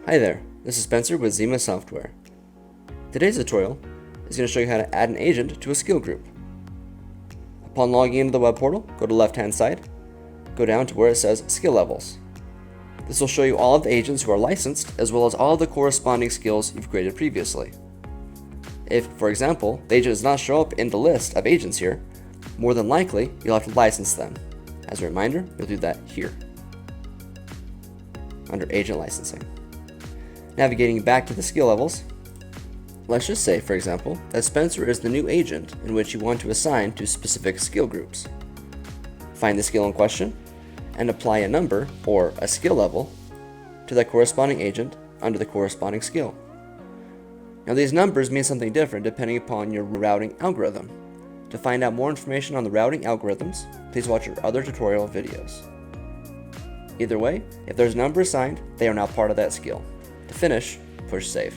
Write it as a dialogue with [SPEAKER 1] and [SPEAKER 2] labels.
[SPEAKER 1] Hi there, this is Spencer with Xima Software. Today's tutorial is going to show you how to add an agent to a skill group. Upon logging into the web portal, go to the left-hand side, go down to where it says Skill Levels. This will show you all of the agents who are licensed as well as all of the corresponding skills you've created previously. If, for example, the agent does not show up in the list of agents here, more than likely you'll have to license them. As a reminder, you'll do that here, under Agent Licensing. Navigating back to the skill levels, let's just say, for example, that Spencer is the new agent in which you want to assign to specific skill groups. Find the skill in question and apply a number or a skill level to that corresponding agent under the corresponding skill. Now these numbers mean something different depending upon your routing algorithm. To find out more information on the routing algorithms, please watch our other tutorial videos. Either way, if there's a number assigned, they are now part of that skill. To finish, push save.